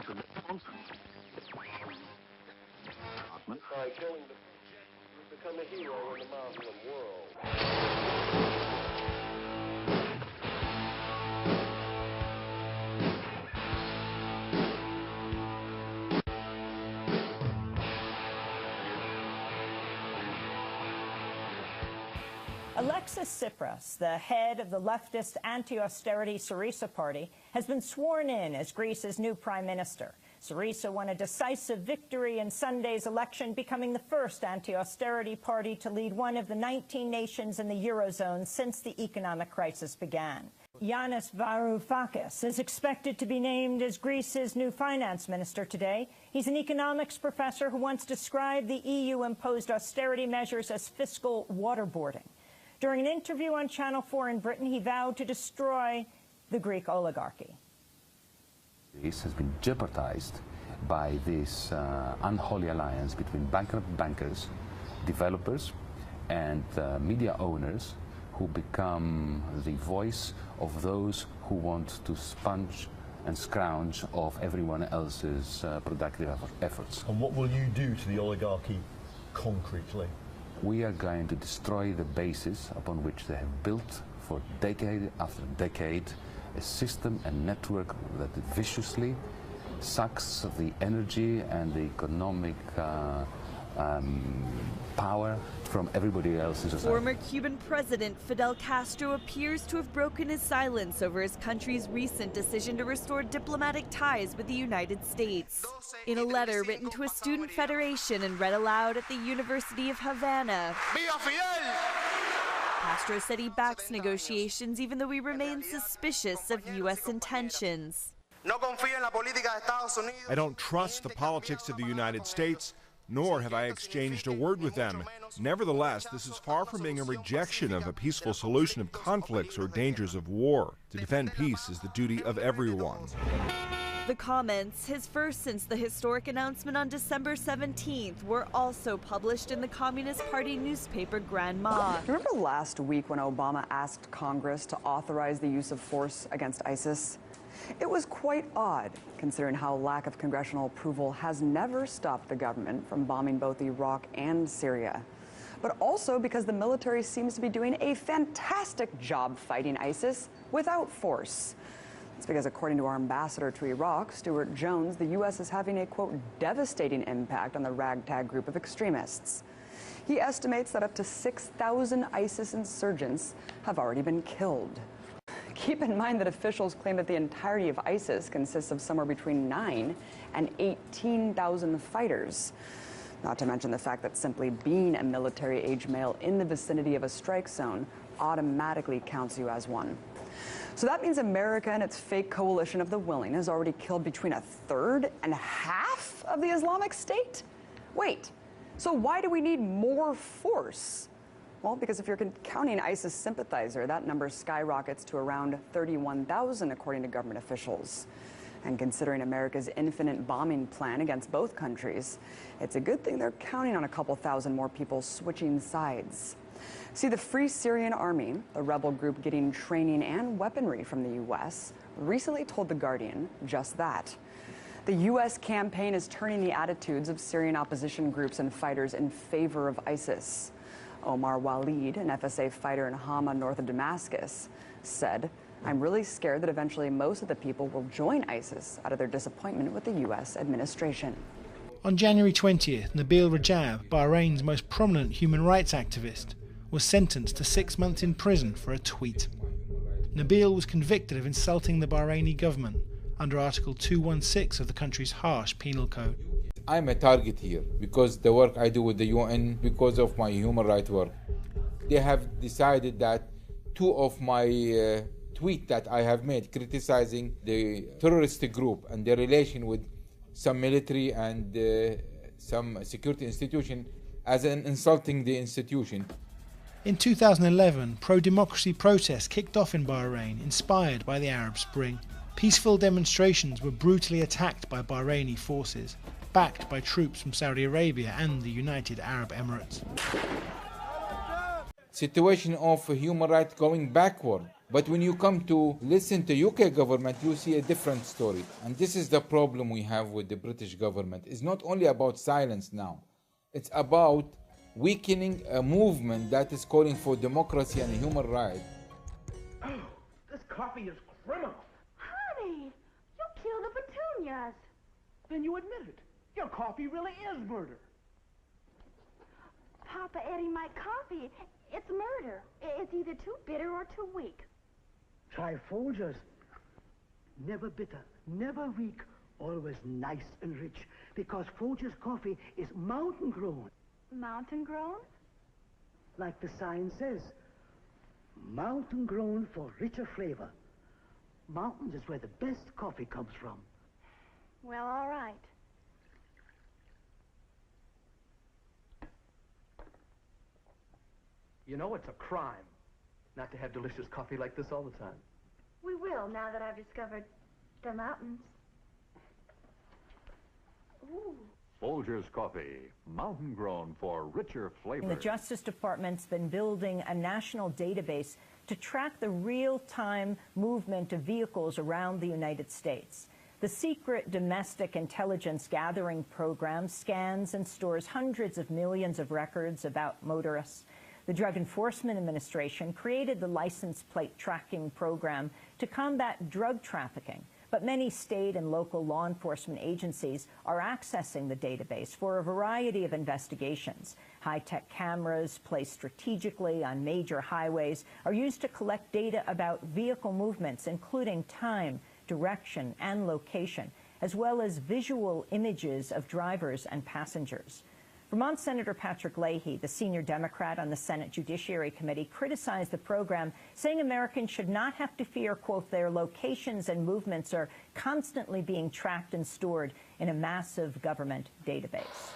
to the sponsor. By killing the become a hero in the Muslim world. Alexis Tsipras, the head of the leftist anti-austerity Syriza party, has been sworn in as Greece's new prime minister. Syriza won a decisive victory in Sunday's election, becoming the first anti-austerity party to lead one of the 19 nations in the Eurozone since the economic crisis began. Yanis Varoufakis is expected to be named as Greece's new finance minister today. He's an economics professor who once described the EU-imposed austerity measures as fiscal waterboarding. During an interview on Channel 4 in Britain, he vowed to destroy the Greek oligarchy. Greece has been jeopardized by this unholy alliance between bankrupt bankers, developers, and media owners who become the voice of those who want to sponge and scrounge off everyone else's productive efforts. And what will you do to the oligarchy concretely? We are going to destroy the basis upon which they have built for decade after decade a system and network that viciously sucks the energy and the economic power from everybody else in society. Former Cuban President Fidel Castro appears to have broken his silence over his country's recent decision to restore diplomatic ties with the United States. In a letter written to a student federation and read aloud at the University of Havana, Castro said he backs negotiations even though he remains suspicious of U.S. intentions. I don't trust the politics of the United States, nor have I exchanged a word with them. Nevertheless, this is far from being a rejection of a peaceful solution of conflicts or dangers of war. To defend peace is the duty of everyone. The comments, his first since the historic announcement on December 17th, were also published in the Communist Party newspaper Granma. Remember last week when Obama asked Congress to authorize the use of force against ISIS? It was quite odd, considering how lack of congressional approval has never stopped the government from bombing both Iraq and Syria. But also because the military seems to be doing a fantastic job fighting ISIS without force. It's because, according to our ambassador to Iraq, Stuart Jones, the U.S. is having a, quote, devastating impact on the ragtag group of extremists. He estimates that up to 6,000 ISIS insurgents have already been killed. Keep in mind that officials claim that the entirety of ISIS consists of somewhere between 9,000 and 18,000 fighters. Not to mention the fact that simply being a military-age male in the vicinity of a strike zone automatically counts you as one. So that means America and its fake coalition of the willing has already killed between a third and half of the Islamic State? Wait, so why do we need more force? Well, because if you're counting ISIS sympathizer, that number skyrockets to around 31,000, according to government officials. And considering America's infinite bombing plan against both countries, it's a good thing they're counting on a couple thousand more people switching sides. See, the Free Syrian Army, the rebel group getting training and weaponry from the U.S., recently told The Guardian just that. The U.S. campaign is turning the attitudes of Syrian opposition groups and fighters in favor of ISIS. Omar Walid, an FSA fighter in Hama, north of Damascus, said, "I'm really scared that eventually most of the people will join ISIS out of their disappointment with the U.S. administration." On January 20th, Nabil Rajab, Bahrain's most prominent human rights activist, was sentenced to 6 months in prison for a tweet. Nabil was convicted of insulting the Bahraini government under Article 216 of the country's harsh penal code. I'm a target here because the work I do with the UN, because of my human rights work. They have decided that 2 of my tweets that I have made criticizing the terrorist group and their relation with some military and some security institution as an insulting the institution. In 2011, pro-democracy protests kicked off in Bahrain, inspired by the Arab Spring. Peaceful demonstrations were brutally attacked by Bahraini forces, backed by troops from Saudi Arabia and the United Arab Emirates. Situation of human rights going backward. But when you come to listen to UK government, you see a different story. And this is the problem we have with the British government. It's not only about silence now. It's about weakening a movement that is calling for democracy and human rights. Oh, this coffee is criminal. Honey, you killed the petunias. Then you admit it. Your coffee really is murder. Papa Eddie, my coffee, it's murder. It's either too bitter or too weak. Try Folgers. Never bitter, never weak, always nice and rich. Because Folgers coffee is mountain grown. Mountain grown? Like the sign says. Mountain grown for richer flavor. Mountains is where the best coffee comes from. Well, all right. You know it's a crime not to have delicious coffee like this all the time. We will, now that I've discovered the mountains. Ooh. Folgers Coffee, mountain grown for richer flavor. The Justice Department's been building a national database to track the real-time movement of vehicles around the United States. The secret domestic intelligence gathering program scans and stores hundreds of millions of records about motorists. The Drug Enforcement Administration created the license plate tracking program to combat drug trafficking, but many state and local law enforcement agencies are accessing the database for a variety of investigations. High-tech cameras placed strategically on major highways are used to collect data about vehicle movements, including time, direction, and location, as well as visual images of drivers and passengers. Vermont Senator Patrick Leahy, the senior Democrat on the Senate Judiciary Committee, criticized the program, saying Americans should not have to fear, quote, their locations and movements are constantly being tracked and stored in a massive government database.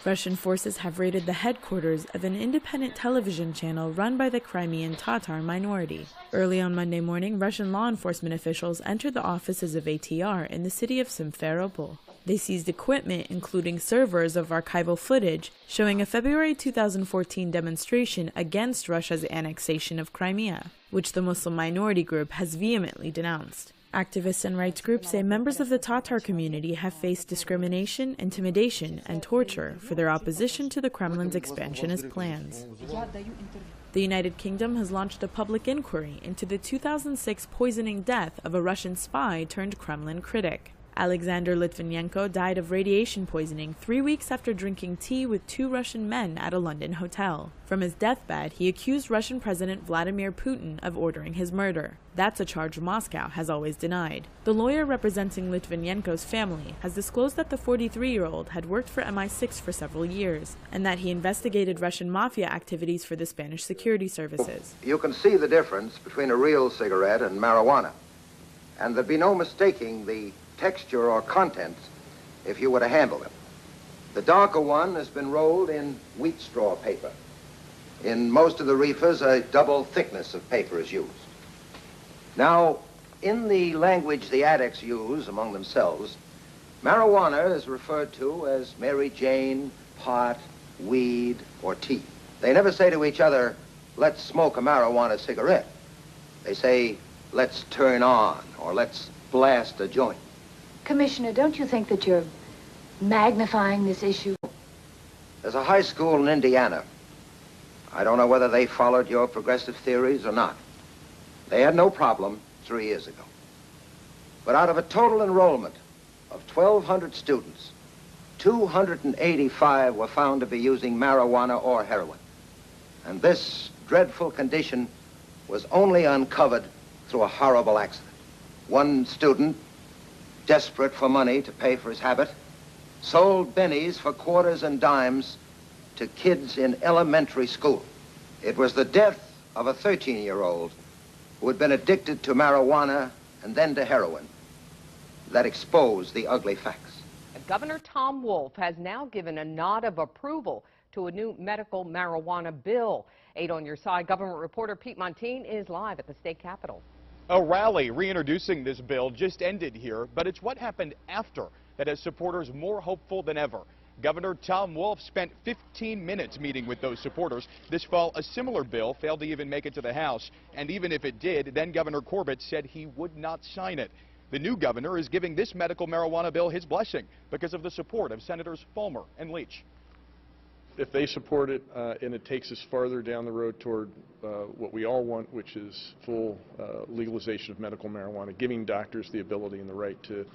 Russian forces have raided the headquarters of an independent television channel run by the Crimean Tatar minority. Early on Monday morning, Russian law enforcement officials entered the offices of ATR in the city of Simferopol. They seized equipment, including servers of archival footage, showing a February 2014 demonstration against Russia's annexation of Crimea, which the Muslim minority group has vehemently denounced. Activists and rights groups say members of the Tatar community have faced discrimination, intimidation, and torture for their opposition to the Kremlin's expansionist plans. The United Kingdom has launched a public inquiry into the 2006 poisoning death of a Russian spy turned Kremlin critic. Alexander Litvinenko died of radiation poisoning 3 weeks after drinking tea with 2 Russian men at a London hotel. From his deathbed, he accused Russian President Vladimir Putin of ordering his murder. That's a charge Moscow has always denied. The lawyer representing Litvinenko's family has disclosed that the 43-year-old had worked for MI6 for several years, and that he investigated Russian mafia activities for the Spanish security services. You can see the difference between a real cigarette and marijuana, and there'd be no mistaking the texture or contents if you were to handle them. The darker one has been rolled in wheat straw paper. In most of the reefers, a double thickness of paper is used. Now, in the language the addicts use among themselves, marijuana is referred to as Mary Jane, pot, weed, or tea. They never say to each other, let's smoke a marijuana cigarette. They say, let's turn on, or let's blast a joint. Commissioner, don't you think that you're magnifying this issue? There's a high school in Indiana. I don't know whether they followed your progressive theories or not. They had no problem 3 years ago. But out of a total enrollment of 1,200 students, 285 were found to be using marijuana or heroin. And this dreadful condition was only uncovered through a horrible accident. One student, desperate for money to pay for his habit, sold bennies for quarters and dimes to kids in elementary school. It was the death of a 13-year-old who had been addicted to marijuana and then to heroin that exposed the ugly facts. Governor Tom Wolf has now given a nod of approval to a new medical marijuana bill. 8 on your side, government reporter Pete Montine is live at the state capitol. A rally reintroducing this bill just ended here, but it's what happened after that has supporters more hopeful than ever. Governor Tom Wolf spent 15 minutes meeting with those supporters. This fall, a similar bill failed to even make it to the House. And even if it did, then Governor Corbett said he would not sign it. The new governor is giving this medical marijuana bill his blessing because of the support of Senators Fulmer and Leach. If they support it and it takes us farther down the road toward what we all want, which is full legalization of medical marijuana, giving doctors the ability and the right to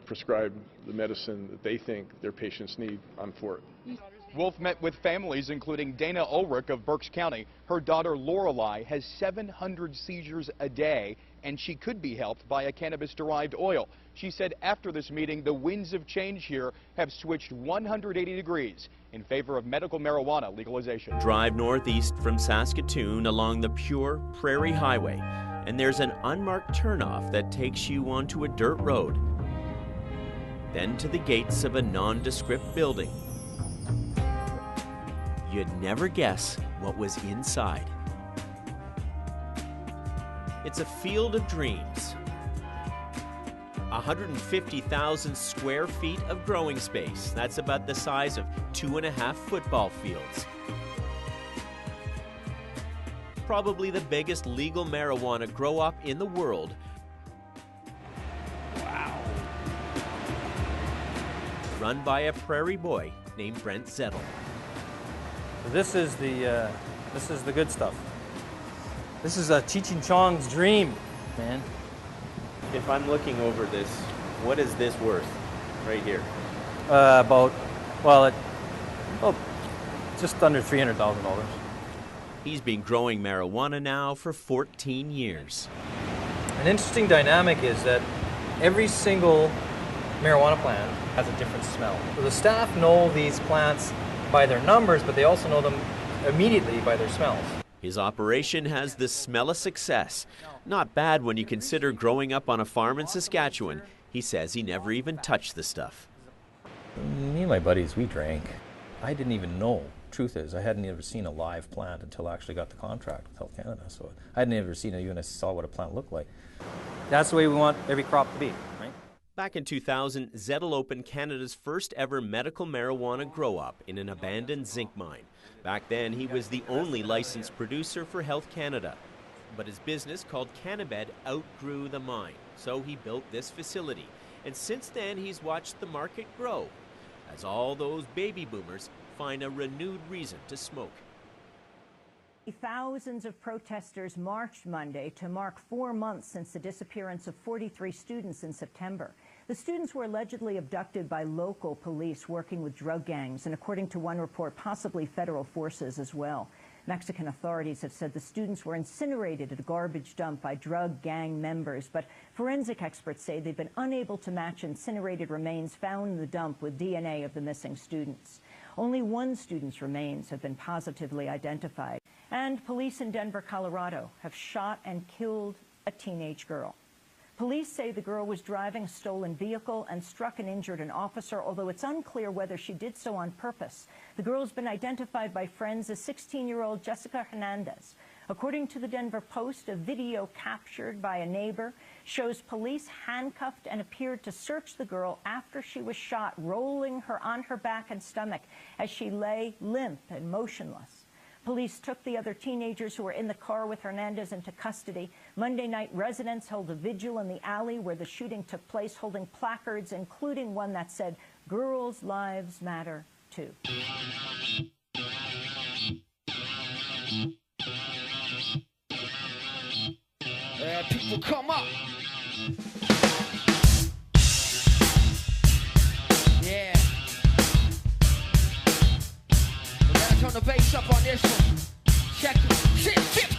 prescribe the medicine that they think their patients need, I'm for it. Wolf met with families, including Dana Ulrich of Berks County. Her daughter Lorelei has 700 seizures a day, and she could be helped by a cannabis-derived oil. She said after this meeting, the winds of change here have switched 180 degrees in favor of medical marijuana legalization. Drive northeast from Saskatoon along the pure Prairie Highway, and there's an unmarked turnoff that takes you onto a dirt road, then to the gates of a nondescript building. You'd never guess what was inside. It's a field of dreams. 150,000 square feet of growing space. That's about the size of 2.5 football fields. Probably the biggest legal marijuana grow-op in the world. Wow. Run by a prairie boy named Brent Zettel. This is the good stuff. This is a Cheech and Chong's dream, man. If I'm looking over this, what is this worth right here? About just under $300,000. He's been growing marijuana now for 14 years. An interesting dynamic is that every single marijuana plant has a different smell. So the staff know these plants by their numbers, but they also know them immediately by their smells. His operation has the smell of success. Not bad when you consider growing up on a farm in Saskatchewan. He says he never even touched the stuff. Me and my buddies, we drank. I didn't even know. Truth is, I hadn't ever seen a live plant until I actually got the contract with Health Canada. So I hadn't ever seen it, even I saw what a plant looked like. That's the way we want every crop to be, right? Back in 2000, Zettel opened Canada's first ever medical marijuana grow-op in an abandoned zinc mine. Back then, he was the only licensed producer for Health Canada. But his business, called Cannabed, outgrew the mine, so he built this facility. And since then, he's watched the market grow, as all those baby boomers find a renewed reason to smoke. Thousands of protesters marched Monday to mark 4 months since the disappearance of 43 students in September. The students were allegedly abducted by local police working with drug gangs, and according to one report, possibly federal forces as well. Mexican authorities have said the students were incinerated at a garbage dump by drug gang members, but forensic experts say they've been unable to match incinerated remains found in the dump with DNA of the missing students. Only one student's remains have been positively identified. And police in Denver, Colorado, have shot and killed a teenage girl. Police say the girl was driving a stolen vehicle and struck and injured an officer, although it's unclear whether she did so on purpose. The girl's been identified by friends as 16-year-old Jessica Hernandez. According to the Denver Post, a video captured by a neighbor shows police handcuffed and appeared to search the girl after she was shot, rolling her on her back and stomach as she lay limp and motionless. Police took the other teenagers who were in the car with Hernandez into custody. Monday night, residents held a vigil in the alley where the shooting took place, holding placards, including one that said, "Girls' lives matter too." People come up. Yeah. We gotta turn the bass up on this one. Check it. Shit.